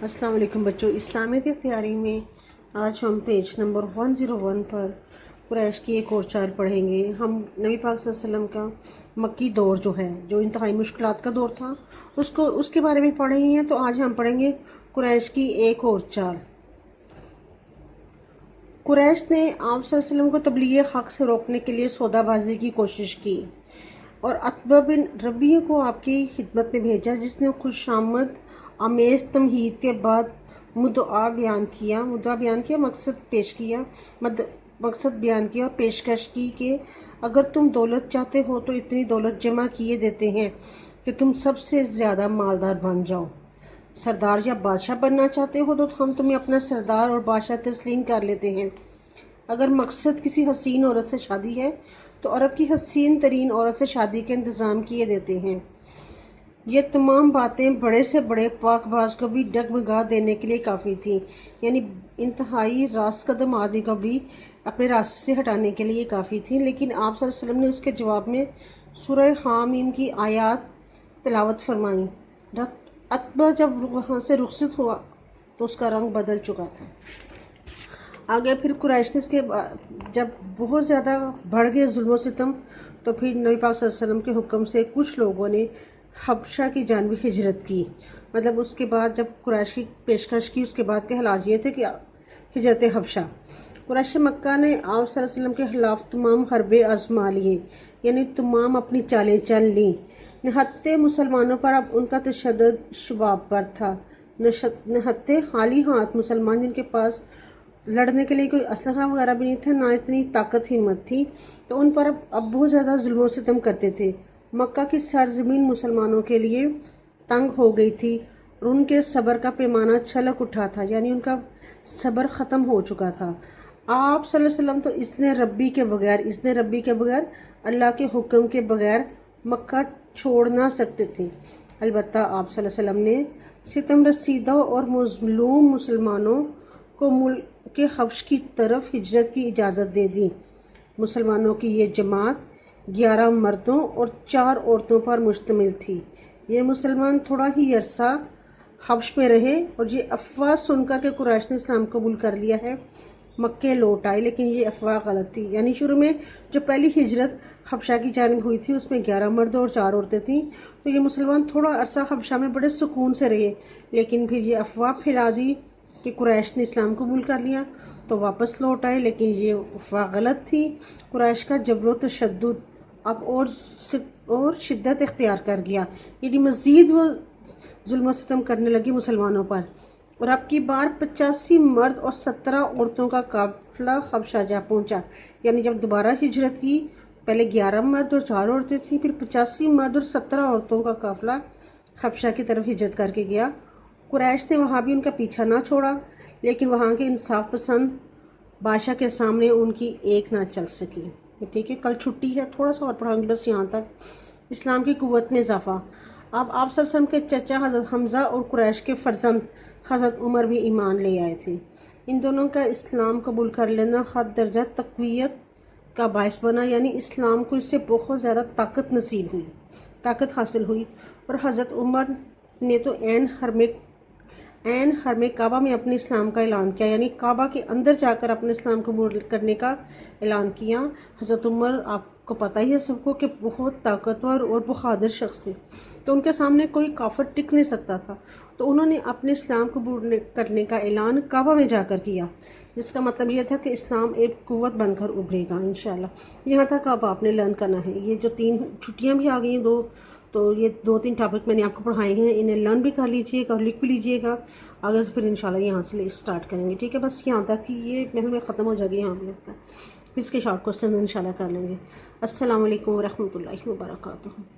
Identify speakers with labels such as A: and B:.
A: السلام علیکم بچوں، اسلامیت اختیاری میں آج ہم پیج نمبر 101 پر قریش کی ایک اور چال پڑھیں گے۔ ہم نبی پاک صلی اللہ علیہ وسلم کا مکی دور جو انتہائی مشکلات کا دور تھا اس کے بارے میں پڑھ رہے ہیں، تو آج ہم پڑھیں گے قریش کی ایک اور چال۔ قریش نے آپ صلی اللہ علیہ وسلم کو تبلیغ حق سے روکنے کے لیے سودا بازی کی کوشش کی اور عتبہ بن ربیعہ کو آپ کی خدمت میں بھیجا، جس نے خوش آمد آمیز تمہید کے بعد مدعا بیان کیا، مقصد بیان کیا اور پیشکش کی کہ اگر تم دولت چاہتے ہو تو اتنی دولت جمع کیے دیتے ہیں کہ تم سب سے زیادہ مالدار بن جاؤ۔ سردار یا بادشاہ بننا چاہتے ہو تو ہم تمہیں اپنا سردار اور بادشاہ تسلیم کر لیتے ہیں۔ اگر مقصد کسی حسین عورت سے شادی ہے تو عرب کی حسین ترین عورت سے شادی کے انتظام کیے دیتے ہیں۔ یہ تمام باتیں بڑے سے بڑے پاک باز کو بھی ڈگمگا دینے کے لیے کافی تھیں، یعنی انتہائی راست قدم آدمی کو بھی اپنے راستے سے ہٹانے کے لیے کافی تھیں۔ لیکن آپ صلی اللہ علیہ وسلم نے اس کے جواب میں سورہ حامیم کی آیات تلاوت فرمائیں۔ عتبہ جب وہاں سے رخصت ہوا تو اس کا رنگ بدل چکا تھا۔ آگے پھر قریش نے اس کے جب بہت زیادہ بڑھ گئے ظلم و ستم، تو پھر نبی پاک صلی اللہ علیہ وسلم کے حکم سے کچھ لوگوں نے حبشہ کی جانب ہجرت کی۔ مطلب اس کے بعد جب قریش کی پیشکش کی، اس کے بعد کے حالات یہ تھے کہ ہجرت حبشہ۔ قریش مکہ نے آپ صلی اللہ علیہ وسلم کے خلاف تمام حربے آزما لیے، یعنی تمام اپنی چالیں چل لیں۔ نہتے مسلمانوں پر اب ان کا تشدد شباب پر تھا۔ نہتے خالی ہاتھ مسلمان، جن کے پاس لڑنے کے لیے کوئی اسلحہ وغیرہ بھی نہیں تھا، نہ اتنی طاقت ہمت تھی، تو ان پر اب بہت زیادہ ظلم و ستم کرتے تھے۔ مکہ کی سرزمین مسلمانوں کے لیے تنگ ہو گئی تھی اور ان کے صبر کا پیمانہ چھلک اٹھا تھا، یعنی ان کا صبر ختم ہو چکا تھا۔ آپ صلی اللہ علیہ وسلم تو اذن ربی کے بغیر اللہ کے حکم کے بغیر مکہ چھوڑ نہ سکتے تھے۔ البتہ آپ صلی اللہ علیہ وسلم نے ستم رسیدہ اور مظلوم مسلمانوں کو ملک کے حبش کی طرف ہجرت کی اجازت دے دی۔ مسلمانوں کی یہ جماعت 11 مردوں اور 4 عورتوں پر مشتمل تھی۔ یہ مسلمان تھوڑا ہی عرصہ حبش میں رہے اور یہ افواہ سن کر کہ قریش نے اسلام قبول کر لیا ہے مکے لوٹ آئے، لیکن یہ افواہ غلط تھی۔ یعنی شروع میں جو پہلی ہجرت حبشہ کی جانب ہوئی تھی اس میں 11 مرد اور 4 عورتیں تھیں، تو یہ مسلمان تھوڑا عرصہ حبشہ میں بڑے سکون سے رہے، لیکن پھر یہ افواہ پھیلا دی کہ قریش نے اسلام قبول کر لیا تو واپس لوٹ آئے، لیکن یہ افواہ غلط تھی۔ قریش کا جبر و تشدد اب اور شدت اختیار کر گیا، یعنی مزید وہ ظلم و ستم کرنے لگے مسلمانوں پر، اور اب کی بار 85 مرد اور 17 عورتوں کا قافلہ حبشہ جا پہنچا۔ یعنی جب دوبارہ ہجرت کی، پہلے 11 مرد اور 4 عورتیں تھیں، پھر 85 مرد اور 17 عورتوں کا قافلہ حبشہ کی طرف ہجرت کر کے گیا۔ قریش نے وہاں بھی ان کا پیچھا نہ چھوڑا، لیکن وہاں کے انصاف پسند بادشاہ کے سامنے ان کی ایک نہ چل سکی۔ ٹھیک ہے، کل چھٹی ہے، تھوڑا سا اور پڑھاؤں گی بس یہاں تک۔ اسلام کی قوت میں اضافہ۔ اب آپ صلی اللہ علیہ وسلم کے چچا حضرت حمزہ اور قریش کے فرزند حضرت عمر بھی ایمان لے آئے تھے۔ ان دونوں کا اسلام قبول کر لینا حد درجہ تقویت کا باعث بنا، یعنی اسلام کو اس سے بہت زیادہ طاقت حاصل ہوئی، اور حضرت عمر نے تو عین حرم کعبہ میں اپنے اسلام کا اعلان کیا، یعنی کعبہ کے اندر جا کر اپنے اسلام قبول کرنے کا اعلان کیا۔ حضرت عمر آپ کو پتہ ہی ہے سب کو کہ بہت طاقتور اور بہادر شخص تھے، تو ان کے سامنے کوئی کافر ٹک نہیں سکتا تھا، تو انہوں نے اپنے اسلام قبول کرنے کا اعلان کعبہ میں جا کر کیا، جس کا مطلب یہ تھا کہ اسلام ایک قوت بن کر ابھرے گا انشاءاللہ۔ یہاں تک اب آپ نے لرن کرنا ہے۔ یہ جو 3 چھٹیاں بھی آ گئی ہیں تو یہ 2-3 ٹاپک میں نے آپ کو پڑھائے ہیں، انہیں لرن بھی کر لیجئے گا اور لکھ بھی لیجئے گا۔ آگے سے پھر انشاءاللہ یہاں سے اسٹارٹ کریں گے، ٹھیک ہے؟ بس یہاں تک یہ محل میں ختم ہو جائے گی، یہاں بھی لگتا ہے، پھر اس کے شارٹ کوسچن انشاءاللہ کر لیں گے۔ السلام علیکم ورحمۃ اللہ وبرکاتہ۔